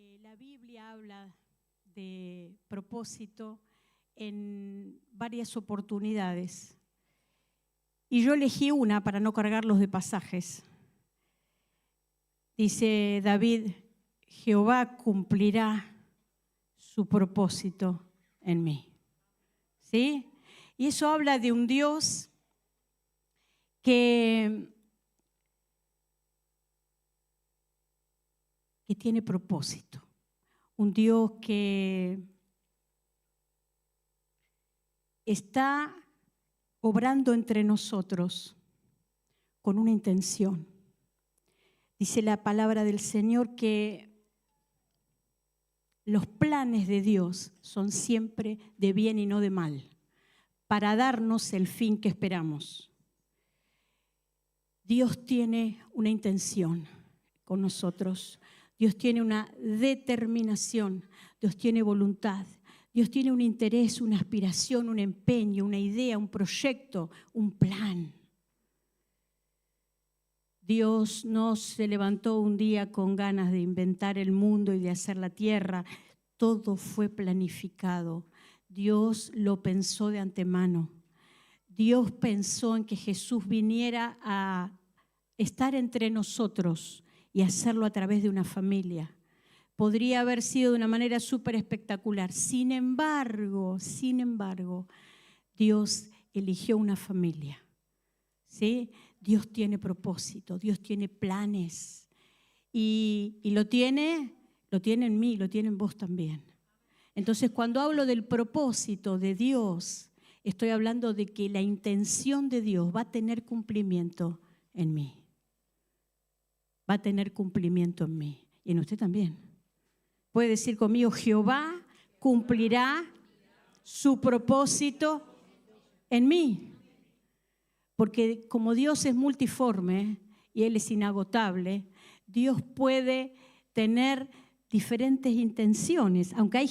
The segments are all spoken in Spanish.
La Biblia habla de propósito en varias oportunidades. Y yo elegí una para no cargarlos de pasajes. Dice David, Jehová cumplirá su propósito en mí. ¿Sí? Y eso habla de un Dios que tiene propósito. Un Dios que está obrando entre nosotros con una intención. Dice la palabra del Señor que los planes de Dios son siempre de bien y no de mal, para darnos el fin que esperamos. Dios tiene una intención con nosotros. Dios tiene una determinación. Dios tiene voluntad. Dios tiene un interés, una aspiración, un empeño, una idea, un proyecto, un plan. Dios no se levantó un día con ganas de inventar el mundo y de hacer la tierra. Todo fue planificado. Dios lo pensó de antemano. Dios pensó en que Jesús viniera a estar entre nosotros y hacerlo a través de una familia. Podría haber sido de una manera súper espectacular. Sin embargo, Dios eligió una familia. ¿Sí? Dios tiene propósito, Dios tiene planes. Y lo tiene en mí, lo tiene en vos también. Entonces, cuando hablo del propósito de Dios, estoy hablando de que la intención de Dios va a tener cumplimiento en mí. Va a tener cumplimiento en mí y en usted también. Puede decir conmigo, Jehová cumplirá su propósito en mí. Porque como Dios es multiforme y Él es inagotable, Dios puede tener diferentes intenciones, aunque hay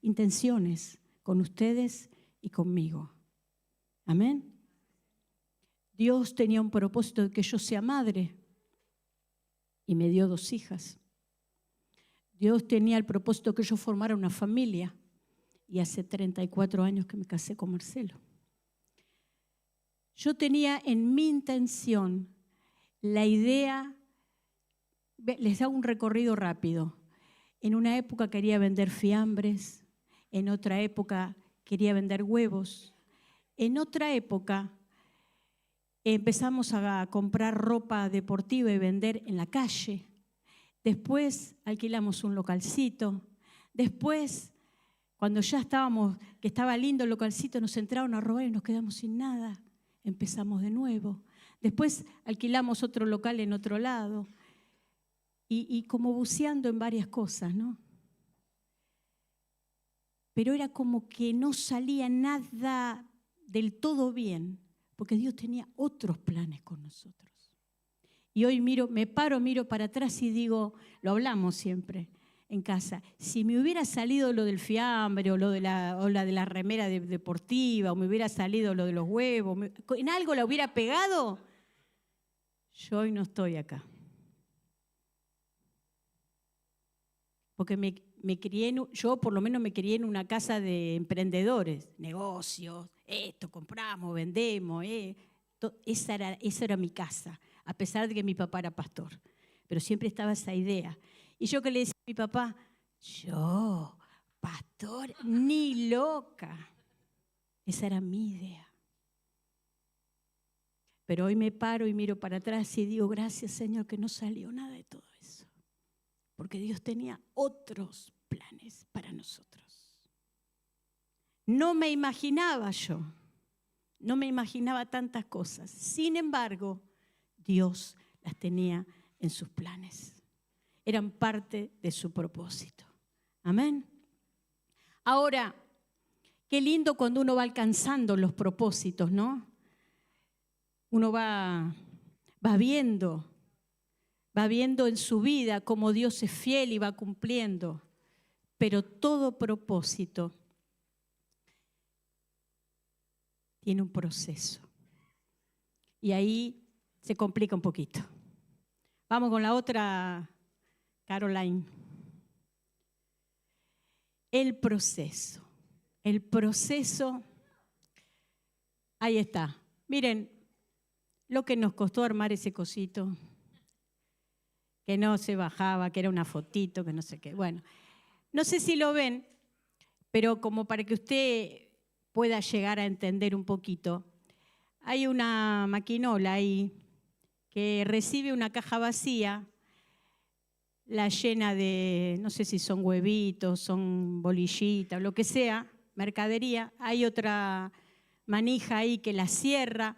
intenciones con ustedes y conmigo. Amén. Dios tenía un propósito de que yo sea madre y me dio 2 hijas. Dios tenía el propósito de que yo formara una familia y hace 34 años que me casé con Marcelo. Yo tenía en mi intención la idea, les hago un recorrido rápido. En una época quería vender fiambres, en otra época quería vender huevos, en otra época empezamos a comprar ropa deportiva y vender en la calle. Después alquilamos un localcito. Después, cuando ya que estaba lindo el localcito, nos entraron a robar y nos quedamos sin nada. Empezamos de nuevo. Después alquilamos otro local en otro lado. Y como buceando en varias cosas, ¿no? Pero era como que no salía nada del todo bien, porque Dios tenía otros planes con nosotros. Y hoy miro para atrás y digo, lo hablamos siempre en casa, si me hubiera salido lo del fiambre o la de la remera deportiva, o me hubiera salido lo de los huevos, en algo la hubiera pegado, yo hoy no estoy acá. Porque yo por lo menos me crié en una casa de emprendedores, negocios, esto, compramos, vendemos, esa era mi casa, a pesar de que mi papá era pastor. Pero siempre estaba esa idea. Y yo que le decía a mi papá, yo, pastor, ni loca. Esa era mi idea. Pero hoy me paro y miro para atrás y digo, gracias Señor que no salió nada de todo eso. Porque Dios tenía otros planes para nosotros. No me imaginaba tantas cosas. Sin embargo, Dios las tenía en sus planes. Eran parte de su propósito. Amén. Ahora, qué lindo cuando uno va alcanzando los propósitos, ¿no? Uno va viendo en su vida cómo Dios es fiel y va cumpliendo. Pero todo propósito tiene un proceso. Y ahí se complica un poquito. Vamos con la otra Caroline. El proceso. El proceso. Ahí está. Miren lo que nos costó armar ese cosito. Que no se bajaba, que era una fotito, que no sé qué. Bueno, no sé si lo ven, pero como para que usted pueda llegar a entender un poquito, hay una maquinola ahí que recibe una caja vacía, la llena de, no sé si son huevitos, son bolillitas, lo que sea, mercadería. Hay otra manija ahí que la cierra,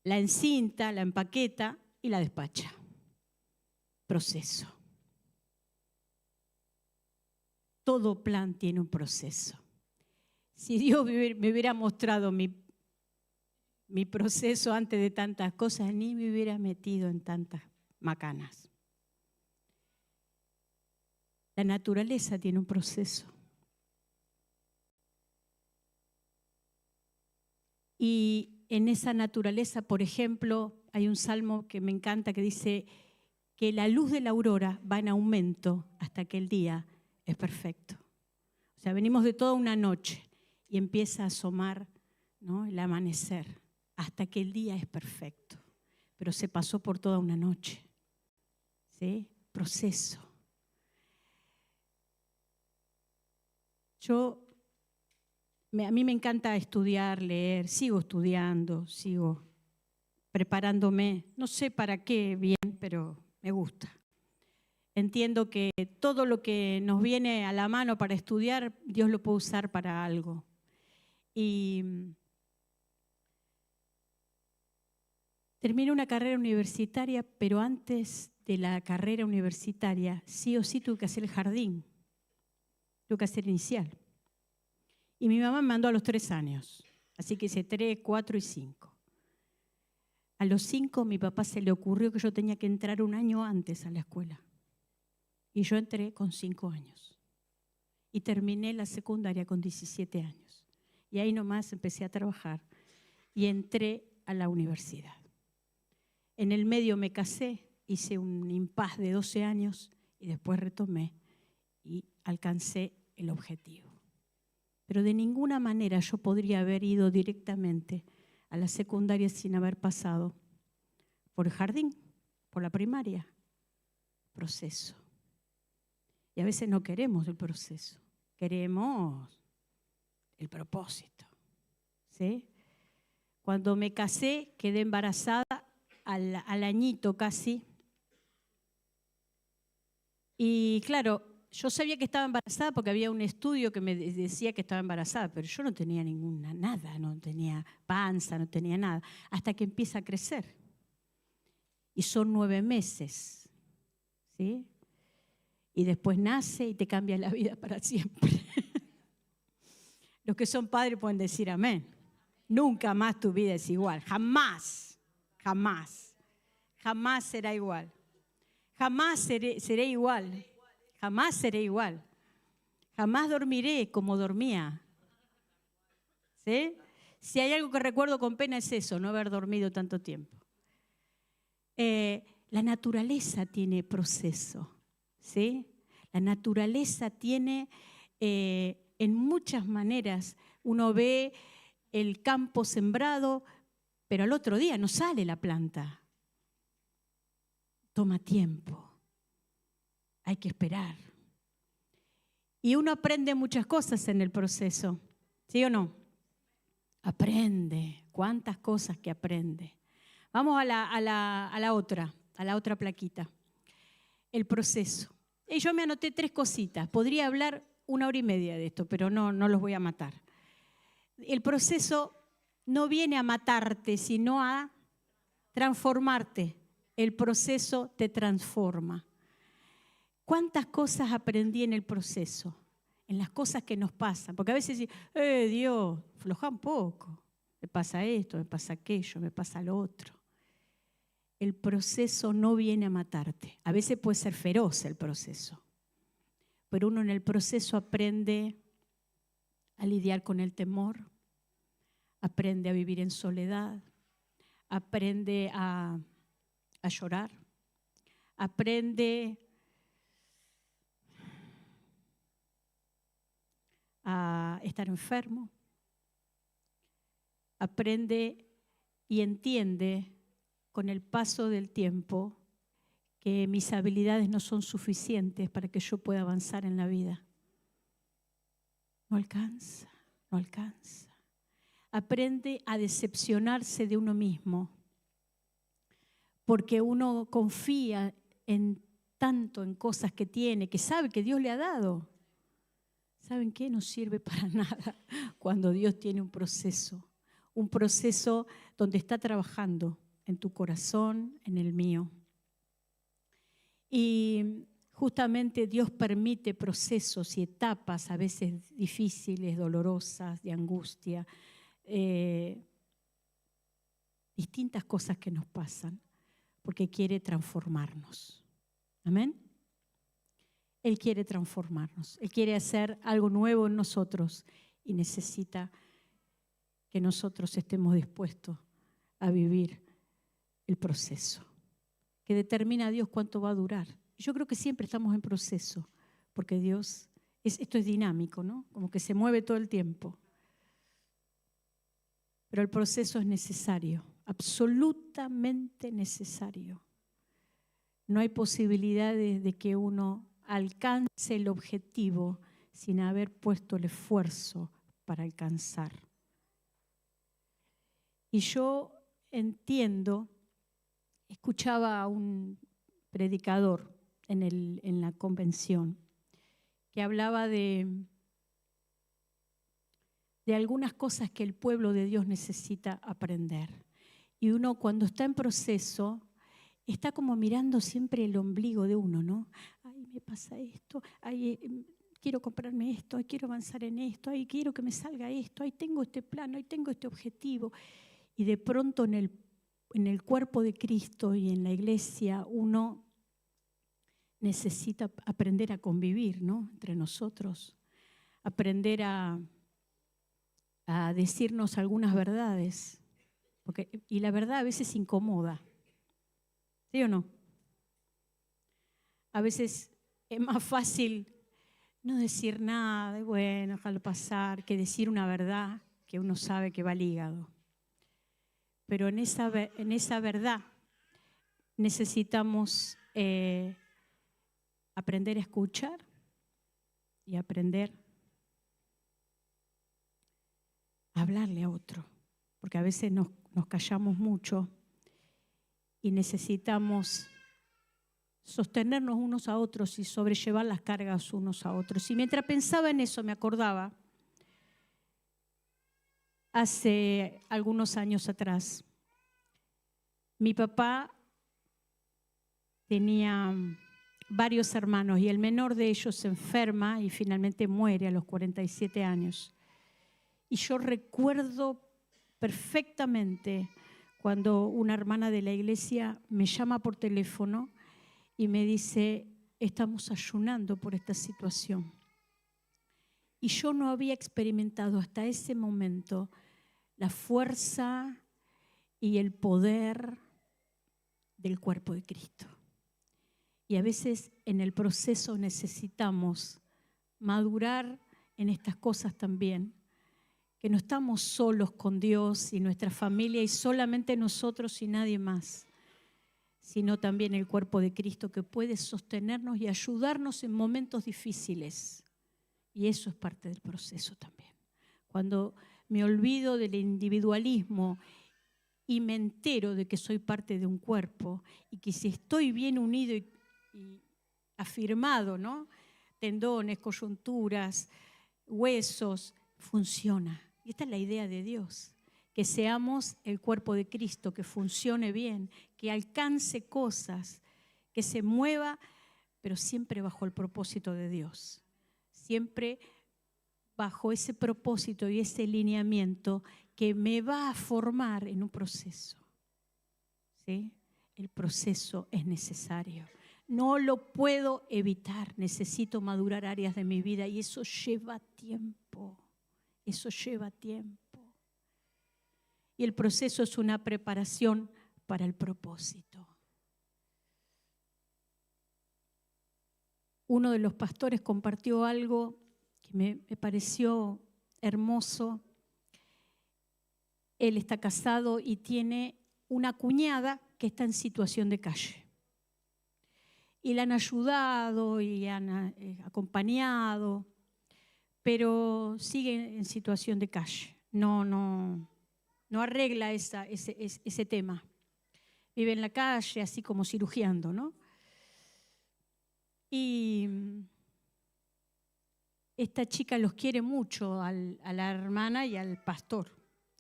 la encinta, la empaqueta y la despacha. Proceso. Todo plan tiene un proceso. Si Dios me hubiera mostrado mi proceso antes de tantas cosas, ni me hubiera metido en tantas macanas. La naturaleza tiene un proceso. Y en esa naturaleza, por ejemplo, hay un salmo que me encanta que dice que la luz de la aurora va en aumento hasta que el día es perfecto. O sea, venimos de toda una noche y empieza a asomar, ¿no?, el amanecer hasta que el día es perfecto. Pero se pasó por toda una noche. ¿Sí? Proceso. A mí me encanta estudiar, leer, sigo estudiando, sigo preparándome. No sé para qué bien, pero me gusta. Entiendo que todo lo que nos viene a la mano para estudiar, Dios lo puede usar para algo. Y terminé una carrera universitaria, pero antes de la carrera universitaria, sí o sí tuve que hacer el jardín, tuve que hacer inicial. Y mi mamá me mandó a los 3 años, así que hice 3, 4 y 5. A los 5 mi papá se le ocurrió que yo tenía que entrar un año antes a la escuela. Y yo entré con 5 años. Y terminé la secundaria con 17 años. Y ahí nomás empecé a trabajar y entré a la universidad. En el medio me casé, hice un impas de 12 años y después retomé y alcancé el objetivo. Pero de ninguna manera yo podría haber ido directamente a la secundaria sin haber pasado por el jardín, por la primaria. Proceso. Y a veces no queremos el proceso, queremos el propósito. ¿Sí? Cuando me casé, quedé embarazada al añito casi. Y claro, yo sabía que estaba embarazada porque había un estudio que me decía que estaba embarazada, pero yo no tenía nada, no tenía panza, no tenía nada, hasta que empieza a crecer. Y son 9 meses, ¿sí? Y después nace y te cambia la vida para siempre. Los que son padres pueden decir amén. Nunca más tu vida es igual, jamás, jamás, jamás será igual. Jamás seré igual, jamás seré igual. Jamás dormiré como dormía. ¿Sí? Si hay algo que recuerdo con pena es eso, no haber dormido tanto tiempo. La naturaleza tiene proceso, ¿sí? La naturaleza tiene, en muchas maneras, uno ve el campo sembrado, pero al otro día no sale la planta. Toma tiempo, hay que esperar. Y uno aprende muchas cosas en el proceso, ¿sí o no? Aprende, cuántas cosas que aprende. Vamos a la otra plaquita. El proceso. Y yo me anoté 3 cositas. Podría hablar 1 hora y media de esto, pero no los voy a matar. El proceso no viene a matarte, sino a transformarte. El proceso te transforma. ¿Cuántas cosas aprendí en el proceso? En las cosas que nos pasan. Porque a veces decís, Dios, afloja un poco. Me pasa esto, me pasa aquello, me pasa lo otro. El proceso no viene a matarte. A veces puede ser feroz el proceso. Pero uno en el proceso aprende a lidiar con el temor, aprende a vivir en soledad, aprende a llorar, aprende a estar enfermo, aprende y entiende con el paso del tiempo que mis habilidades no son suficientes para que yo pueda avanzar en la vida. No alcanza, no alcanza. Aprende a decepcionarse de uno mismo, porque uno confía tanto en cosas que tiene, que sabe que Dios le ha dado. ¿Saben qué? No sirve para nada cuando Dios tiene un proceso donde está trabajando en tu corazón, en el mío. Y justamente Dios permite procesos y etapas a veces difíciles, dolorosas, de angustia, distintas cosas que nos pasan, porque quiere transformarnos. ¿Amén? Él quiere transformarnos, Él quiere hacer algo nuevo en nosotros y necesita que nosotros estemos dispuestos a vivir el proceso, que determina a Dios cuánto va a durar. Yo creo que siempre estamos en proceso, porque Dios, esto es dinámico, ¿no? Como que se mueve todo el tiempo. Pero el proceso es necesario, absolutamente necesario. No hay posibilidades de que uno alcance el objetivo sin haber puesto el esfuerzo para alcanzar. Y yo entiendo, escuchaba a un predicador en la convención que hablaba de algunas cosas que el pueblo de Dios necesita aprender. Y uno cuando está en proceso está como mirando siempre el ombligo de uno, ¿no? Ay, me pasa esto, ay, quiero comprarme esto, ay, quiero avanzar en esto, ay, quiero que me salga esto, ay, tengo este plano, ay, tengo este objetivo. Y de pronto en el cuerpo de Cristo y en la iglesia uno necesita aprender a convivir, ¿no? Entre nosotros, aprender a decirnos algunas verdades, y la verdad a veces incomoda, ¿sí o no? A veces es más fácil no decir nada, de bueno, déjalo pasar, que decir una verdad que uno sabe que va al hígado. Pero en esa verdad necesitamos aprender a escuchar y aprender a hablarle a otro, porque a veces nos callamos mucho y necesitamos sostenernos unos a otros y sobrellevar las cargas unos a otros. Y mientras pensaba en eso me acordaba, hace algunos años atrás, mi papá tenía varios hermanos y el menor de ellos se enferma y finalmente muere a los 47 años. Y yo recuerdo perfectamente cuando una hermana de la iglesia me llama por teléfono y me dice, estamos ayunando por esta situación. Y yo no había experimentado hasta ese momento la fuerza y el poder del cuerpo de Cristo. Y a veces en el proceso necesitamos madurar en estas cosas también, que no estamos solos con Dios y nuestra familia y solamente nosotros y nadie más, sino también el cuerpo de Cristo que puede sostenernos y ayudarnos en momentos difíciles. Y eso es parte del proceso también. Cuando me olvido del individualismo y me entero de que soy parte de un cuerpo y que si estoy bien unido y afirmado, ¿no? Tendones, coyunturas, huesos, funciona. Y esta es la idea de Dios, que seamos el cuerpo de Cristo, que funcione bien, que alcance cosas, que se mueva, pero siempre bajo el propósito de Dios. Siempre bajo ese propósito y ese lineamiento que me va a formar en un proceso. ¿Sí? El proceso es necesario. No lo puedo evitar. Necesito madurar áreas de mi vida y eso lleva tiempo. Eso lleva tiempo. Y el proceso es una preparación para el propósito. uno de los pastores compartió algo que me pareció hermoso. Él está casado y tiene una cuñada que está en situación de calle. Y la han ayudado y han acompañado, pero sigue en situación de calle. No arregla ese tema. Vive en la calle así como cirugiando, ¿no? Y esta chica los quiere mucho a la hermana y al pastor.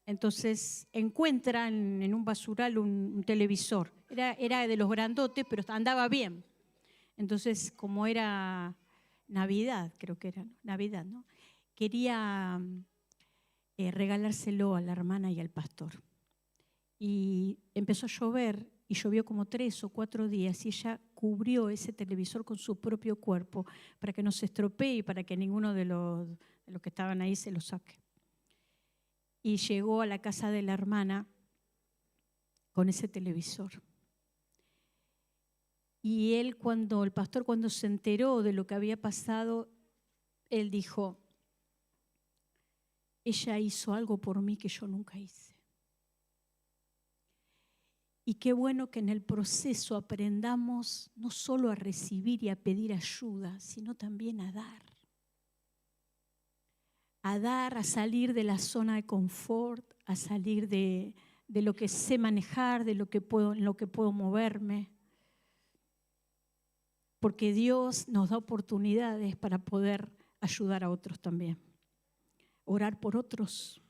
Entonces encuentra en un basural un televisor. Era de los grandotes, pero andaba bien. Entonces, como era Navidad, creo que era, ¿no? Navidad, ¿no? Quería regalárselo a la hermana y al pastor. Y empezó a llover, y llovió como 3 o 4 días, y ella cubrió ese televisor con su propio cuerpo para que no se estropee y para que ninguno de los que estaban ahí se lo saque. Y llegó a la casa de la hermana con ese televisor. Y el pastor cuando se enteró de lo que había pasado, él dijo, ella hizo algo por mí que yo nunca hice. Y qué bueno que en el proceso aprendamos no solo a recibir y a pedir ayuda, sino también a dar. A dar, a salir de la zona de confort, a salir de lo que sé manejar, en lo que puedo moverme. Porque Dios nos da oportunidades para poder ayudar a otros también. Orar por otros.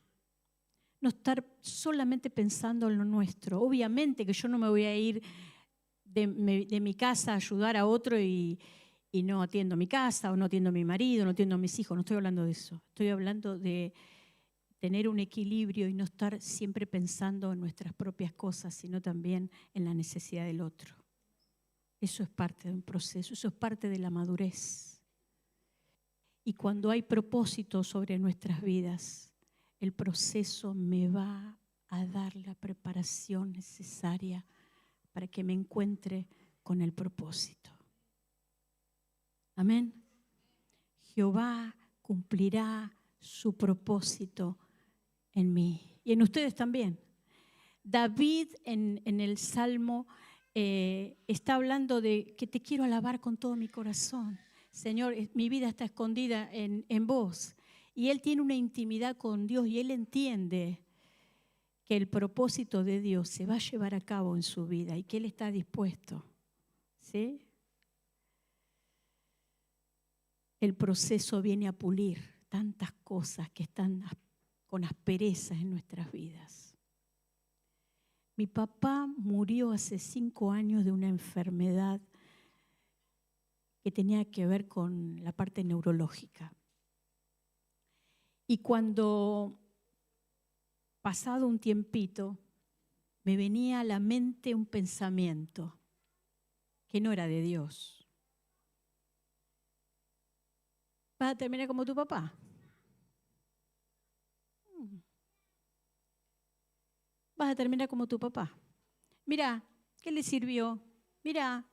No estar solamente pensando en lo nuestro. Obviamente que yo no me voy a ir de mi casa a ayudar a otro y no atiendo mi casa, o no atiendo a mi marido, no atiendo a mis hijos. No estoy hablando de eso. Estoy hablando de tener un equilibrio y no estar siempre pensando en nuestras propias cosas, sino también en la necesidad del otro. Eso es parte de un proceso, eso es parte de la madurez. Y cuando hay propósito sobre nuestras vidas, el proceso me va a dar la preparación necesaria para que me encuentre con el propósito. Amén. Jehová cumplirá su propósito en mí y en ustedes también. David en el Salmo está hablando de que te quiero alabar con todo mi corazón. Señor, mi vida está escondida en vos. Y él tiene una intimidad con Dios y él entiende que el propósito de Dios se va a llevar a cabo en su vida y que él está dispuesto. ¿Sí? El proceso viene a pulir tantas cosas que están con asperezas en nuestras vidas. Mi papá murió hace 5 años de una enfermedad que tenía que ver con la parte neurológica. Y cuando, pasado un tiempito, me venía a la mente un pensamiento que no era de Dios. ¿Vas a terminar como tu papá? Vas a terminar como tu papá. Mira, ¿qué le sirvió? Mira,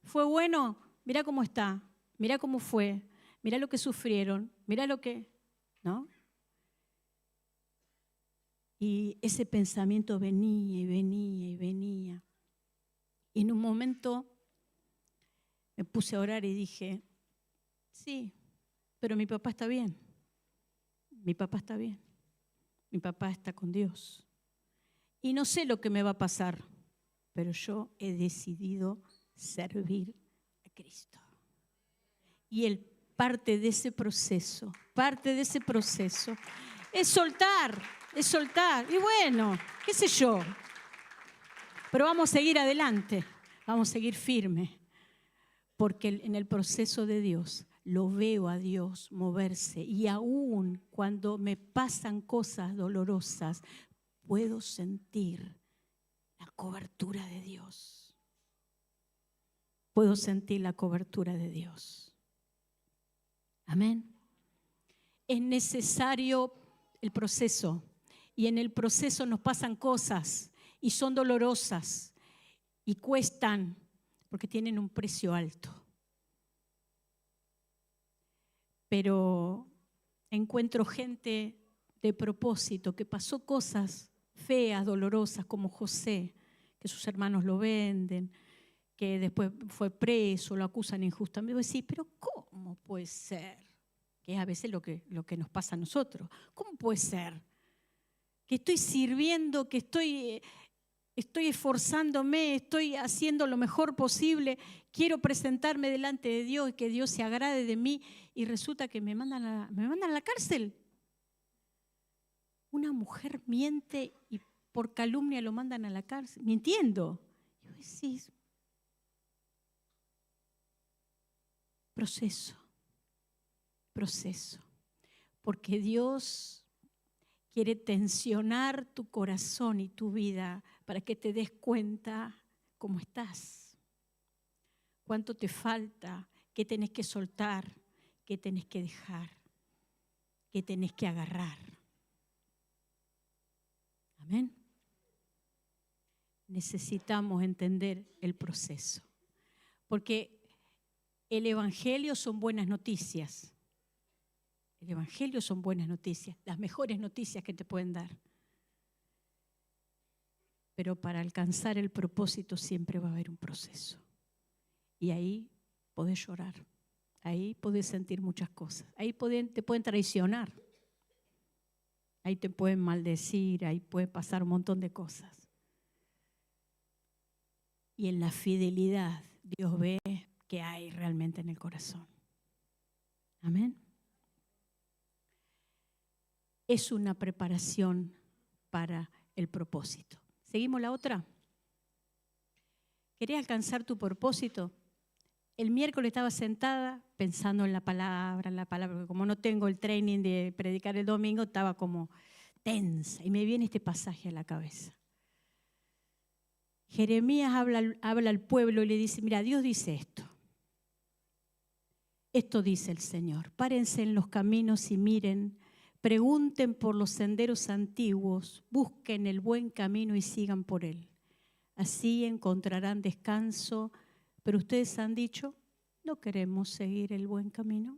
¿fue bueno? Mira cómo está, mira cómo fue, mira lo que sufrieron, mira lo que... ¿No? Y ese pensamiento venía y venía y venía. Y en un momento me puse a orar y dije, sí, pero mi papá está bien. Mi papá está bien. Mi papá está con Dios. Y no sé lo que me va a pasar, pero yo he decidido servir a Cristo. Y parte de ese proceso es soltar. Y bueno, qué sé yo. Pero vamos a seguir adelante, vamos a seguir firmes, porque en el proceso de Dios lo veo a Dios moverse y aún cuando me pasan cosas dolorosas, puedo sentir la cobertura de Dios. Puedo sentir la cobertura de Dios. Amén. Es necesario el proceso y en el proceso nos pasan cosas y son dolorosas y cuestan porque tienen un precio alto. pero encuentro gente de propósito que pasó cosas feas, dolorosas, como José, que sus hermanos lo venden, que después fue preso, lo acusan injustamente. Voy a decir, pero ¿cómo puede ser? Que es a veces lo que nos pasa a nosotros. ¿Cómo puede ser? Que estoy sirviendo, que estoy esforzándome, estoy haciendo lo mejor posible, quiero presentarme delante de Dios y que Dios se agrade de mí y resulta que me mandan a la cárcel. Una mujer miente y por calumnia lo mandan a la cárcel, mintiendo. Y vos decís, proceso, porque Dios quiere tensionar tu corazón y tu vida para que te des cuenta cómo estás, cuánto te falta, qué tenés que soltar, qué tenés que dejar, qué tenés que agarrar. Amén. Necesitamos entender el proceso, porque el Evangelio son buenas noticias. El Evangelio son buenas noticias, las mejores noticias que te pueden dar. Pero para alcanzar el propósito siempre va a haber un proceso. Y ahí podés llorar, ahí podés sentir muchas cosas, ahí te pueden traicionar, ahí te pueden maldecir, ahí puede pasar un montón de cosas. Y en la fidelidad Dios ve qué hay realmente en el corazón. Amén. Es una preparación para el propósito. ¿Seguimos la otra? ¿Querés alcanzar tu propósito? El miércoles estaba sentada pensando en la palabra, porque como no tengo el training de predicar el domingo, estaba como tensa y me viene este pasaje a la cabeza. Jeremías habla al pueblo y le dice, mira, Dios dice esto. Esto dice el Señor, párense en los caminos y miren, pregunten por los senderos antiguos, busquen el buen camino y sigan por él. Así encontrarán descanso, pero ustedes han dicho, no queremos seguir el buen camino.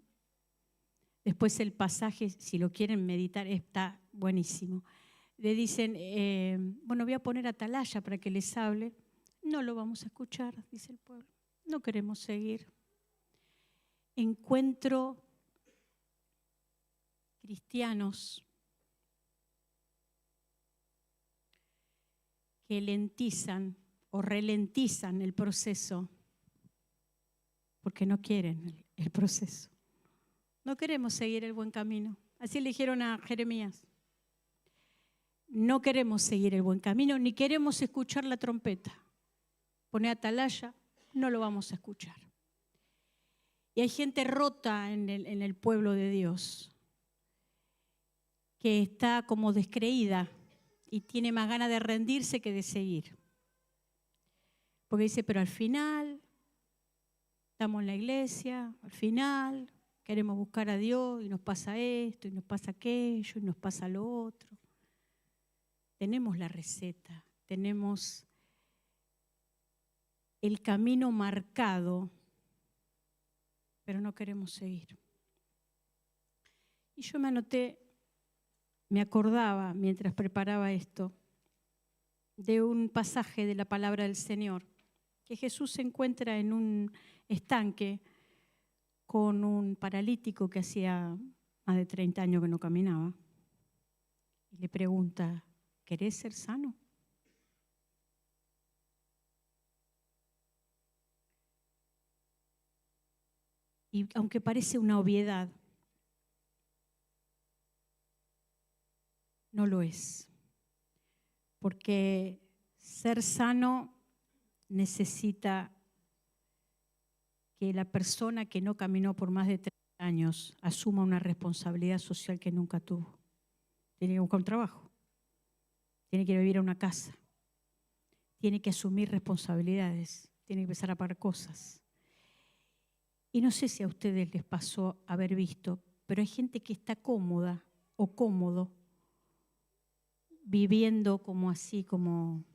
Después el pasaje, si lo quieren meditar, está buenísimo. Le dicen, bueno, voy a poner atalaya para que les hable. No lo vamos a escuchar, dice el pueblo. No queremos seguir. Encuentro cristianos que lentizan o ralentizan el proceso porque no quieren el proceso. No queremos seguir el buen camino. Así le dijeron a Jeremías. No queremos seguir el buen camino, ni queremos escuchar la trompeta. Pone atalaya, no lo vamos a escuchar. Y hay gente rota en el pueblo de Dios que está como descreída y tiene más ganas de rendirse que de seguir. Porque dice, pero al final estamos en la iglesia, al final queremos buscar a Dios y nos pasa esto y nos pasa aquello y nos pasa lo otro. Tenemos la receta, tenemos el camino marcado, pero no queremos seguir. Y yo me acordaba mientras preparaba esto, de un pasaje de la palabra del Señor, que Jesús se encuentra en un estanque con un paralítico que hacía más de 30 años que no caminaba. Y le pregunta, ¿querés ser sano? Y aunque parece una obviedad, no lo es. Porque ser sano necesita que la persona que no caminó por más de 30 años asuma una responsabilidad social que nunca tuvo. Tiene que buscar un trabajo, tiene que vivir a una casa, tiene que asumir responsabilidades, tiene que empezar a pagar cosas. Y no sé si a ustedes les pasó haber visto, pero hay gente que está cómoda o cómodo viviendo como así, como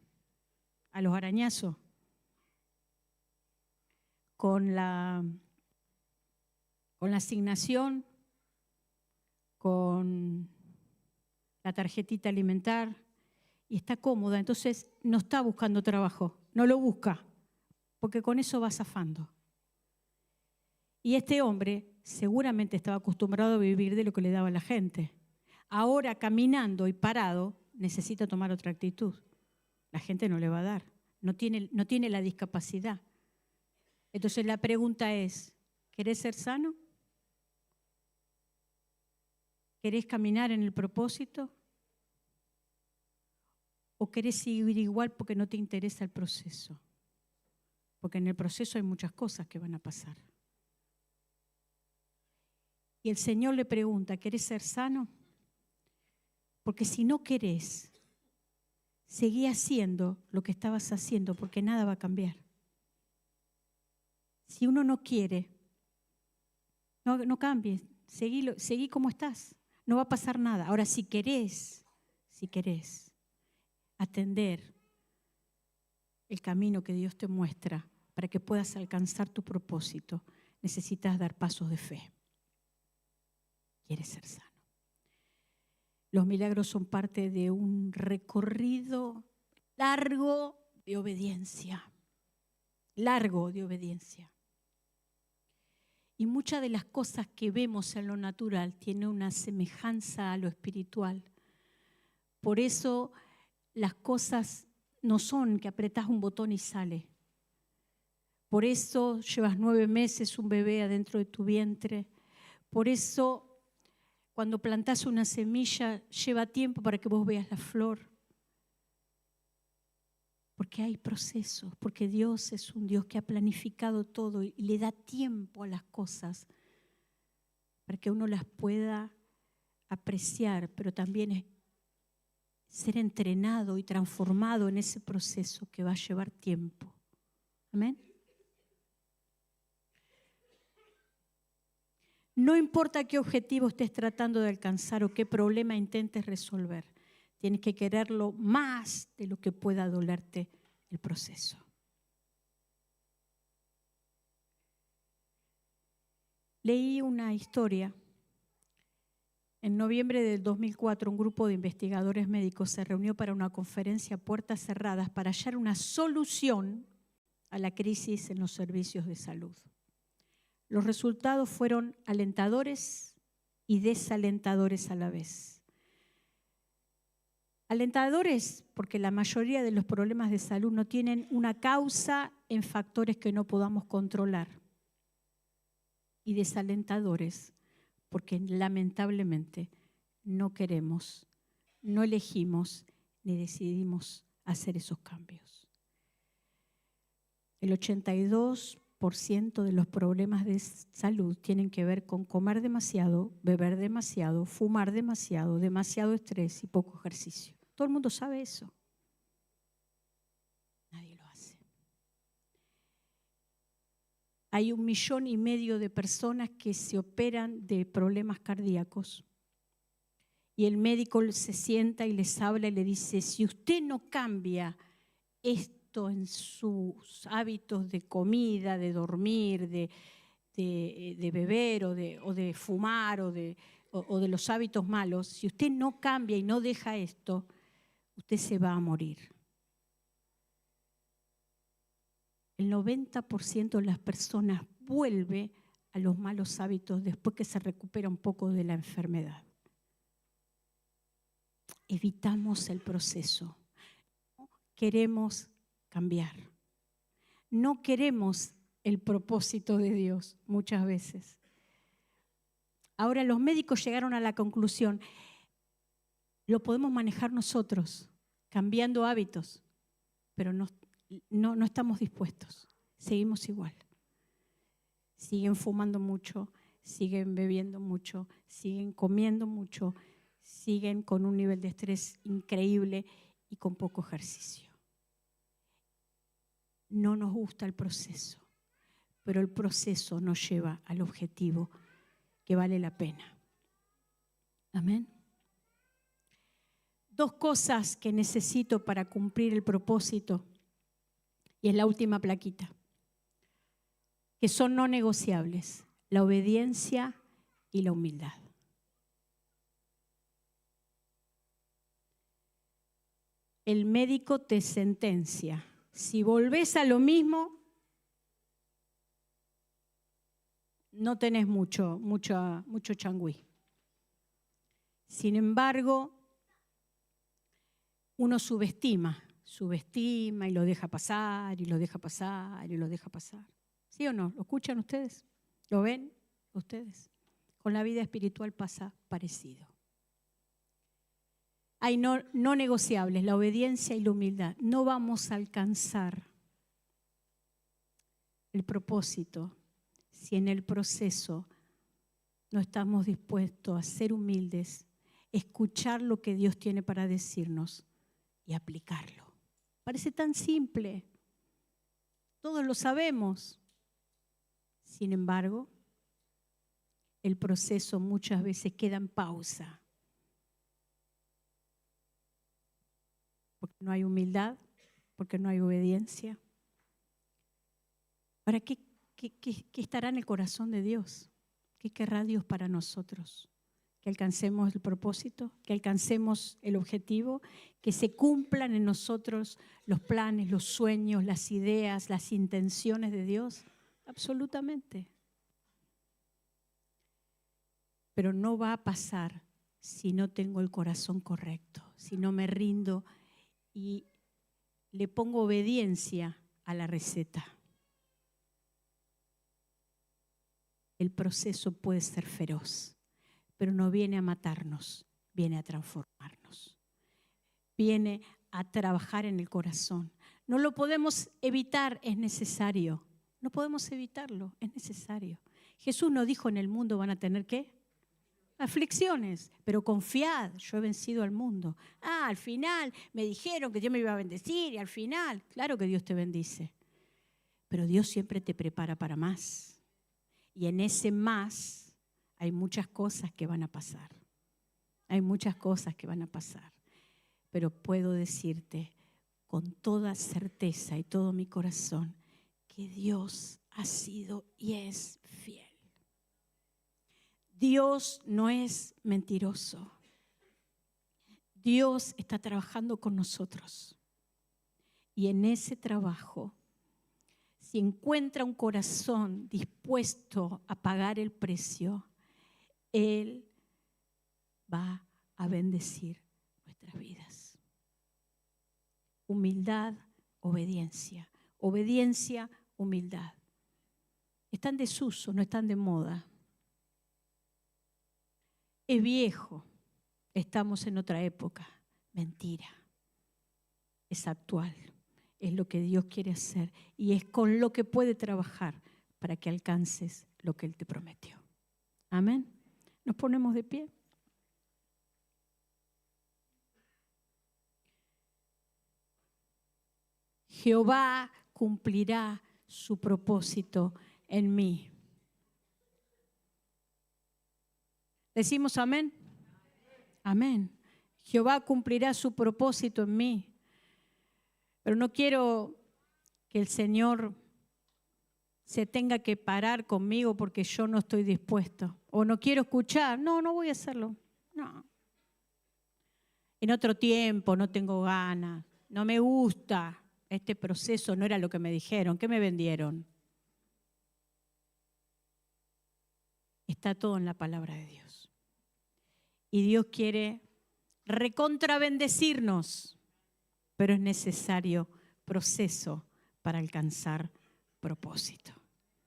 a los arañazos, con la asignación con la tarjetita alimentar y está cómoda, entonces no está buscando trabajo, no lo busca, porque con eso va zafando. Y este hombre seguramente estaba acostumbrado a vivir de lo que le daba la gente. Ahora, caminando y parado, necesita tomar otra actitud. La gente no le va a dar, no tiene la discapacidad. Entonces la pregunta es, ¿querés ser sano? ¿Querés caminar en el propósito? ¿O querés seguir igual porque no te interesa el proceso? Porque en el proceso hay muchas cosas que van a pasar. Y el Señor le pregunta, ¿querés ser sano? Porque si no querés, seguí haciendo lo que estabas haciendo porque nada va a cambiar. Si uno no quiere, no cambies, seguí como estás, no va a pasar nada. Ahora, si querés atender el camino que Dios te muestra para que puedas alcanzar tu propósito, necesitas dar pasos de fe. Quieres ser sano. Los milagros son parte de un recorrido largo de obediencia. Largo de obediencia. Y muchas de las cosas que vemos en lo natural tienen una semejanza a lo espiritual. Por eso las cosas no son que apretás un botón y sale. Por eso llevas 9 meses un bebé adentro de tu vientre. Por eso cuando plantás una semilla lleva tiempo para que vos veas la flor. Porque hay procesos, porque Dios es un Dios que ha planificado todo y le da tiempo a las cosas para que uno las pueda apreciar, pero también es ser entrenado y transformado en ese proceso que va a llevar tiempo. Amén. No importa qué objetivo estés tratando de alcanzar o qué problema intentes resolver, tienes que quererlo más de lo que pueda dolerte el proceso. Leí una historia. En noviembre del 2004, un grupo de investigadores médicos se reunió para una conferencia a puertas cerradas para hallar una solución a la crisis en los servicios de salud. Los resultados fueron alentadores y desalentadores a la vez. Alentadores porque la mayoría de los problemas de salud no tienen una causa en factores que no podamos controlar. Y desalentadores porque lamentablemente no queremos, no elegimos ni decidimos hacer esos cambios. El 82% de los problemas de salud tienen que ver con comer demasiado, beber demasiado, fumar demasiado, demasiado estrés y poco ejercicio. Todo el mundo sabe eso. Nadie lo hace. Hay 1,5 millones de personas que se operan de problemas cardíacos. Y el médico se sienta y les habla y le dice, si usted no cambia esto en sus hábitos de comida, de dormir, de beber o de fumar o de los hábitos malos, si usted no cambia y no deja esto, usted se va a morir. El 90% de las personas vuelve a los malos hábitos después que se recupera un poco de la enfermedad. Evitamos el proceso. No queremos cambiar. No queremos el propósito de Dios muchas veces. Ahora los médicos llegaron a la conclusión, lo podemos manejar nosotros, cambiando hábitos, pero no estamos dispuestos, seguimos igual. Siguen fumando mucho, siguen bebiendo mucho, siguen comiendo mucho, siguen con un nivel de estrés increíble y con poco ejercicio. No nos gusta el proceso, pero el proceso nos lleva al objetivo que vale la pena. Amén. 2 cosas que necesito para cumplir el propósito, y es la última plaquita, que son no negociables: la obediencia y la humildad. el médico te sentencia. Si volvés a lo mismo, no tenés mucho changüí. Sin embargo, uno subestima y lo deja pasar, y lo deja pasar, y lo deja pasar. ¿Sí o no? ¿Lo escuchan ustedes? ¿Lo ven ustedes? Con la vida espiritual pasa parecido. Hay no negociables, la obediencia y la humildad. No vamos a alcanzar el propósito si en el proceso no estamos dispuestos a ser humildes, escuchar lo que Dios tiene para decirnos y aplicarlo. Parece tan simple. Todos lo sabemos. Sin embargo, el proceso muchas veces queda en pausa. Porque no hay humildad, porque no hay obediencia. Ahora, ¿qué estará en el corazón de Dios? ¿Qué querrá Dios para nosotros? Que alcancemos el propósito, que alcancemos el objetivo, que se cumplan en nosotros los planes, los sueños, las ideas, las intenciones de Dios. Absolutamente. Pero no va a pasar si no tengo el corazón correcto, si no me rindo y le pongo obediencia a la receta. El proceso puede ser feroz, pero no viene a matarnos, viene a transformarnos. Viene a trabajar en el corazón. No lo podemos evitar, es necesario. No podemos evitarlo, es necesario. Jesús no dijo en el mundo van a tener ¿qué? Aflicciones, pero confiad, yo he vencido al mundo. Al final me dijeron que Dios me iba a bendecir y al final, claro que Dios te bendice. Pero Dios siempre te prepara para más. Y en ese más hay muchas cosas que van a pasar. Hay muchas cosas que van a pasar. Pero puedo decirte con toda certeza y todo mi corazón que Dios ha sido y es fiel. Dios no es mentiroso. Dios está trabajando con nosotros. Y en ese trabajo, si encuentra un corazón dispuesto a pagar el precio, Él va a bendecir nuestras vidas. Humildad, obediencia. Obediencia, humildad. Están en desuso, no están de moda. Es viejo. Estamos en otra época. Mentira. Es actual. Es lo que Dios quiere hacer y es con lo que puede trabajar para que alcances lo que Él te prometió. Amén. Nos ponemos de pie. Jehová cumplirá su propósito en mí. ¿Decimos amén? Amén. Jehová cumplirá su propósito en mí. Pero no quiero que el Señor se tenga que parar conmigo porque yo no estoy dispuesto. O no quiero escuchar. No voy a hacerlo. No. En otro tiempo no tengo ganas. No me gusta. Este proceso no era lo que me dijeron. ¿Qué me vendieron? Está todo en la palabra de Dios. Y Dios quiere recontrabendecirnos. Pero es necesario proceso para alcanzar propósito.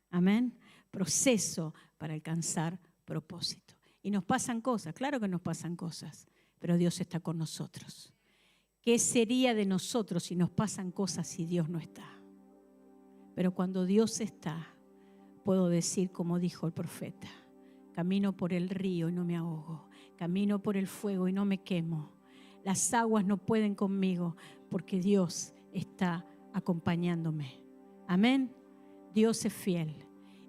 Amén. Proceso para alcanzar propósito. Y nos pasan cosas, claro que nos pasan cosas, pero Dios está con nosotros. ¿Qué sería de nosotros si nos pasan cosas si Dios no está? Pero cuando Dios está, puedo decir como dijo el profeta, camino por el río y no me ahogo, camino por el fuego y no me quemo. Las aguas no pueden conmigo porque Dios está acompañándome. Amén. Dios es fiel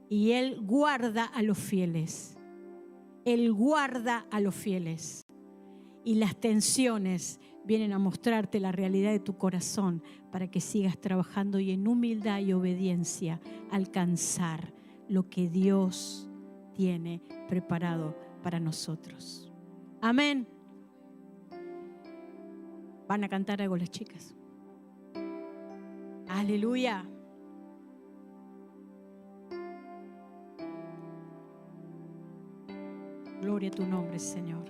y Él guarda a los fieles. Él guarda a los fieles. Y las tensiones vienen a mostrarte la realidad de tu corazón para que sigas trabajando y en humildad y obediencia alcanzar lo que Dios tiene preparado para nosotros. Amén. Van a cantar algo las chicas. Aleluya. Gloria a tu nombre, Señor.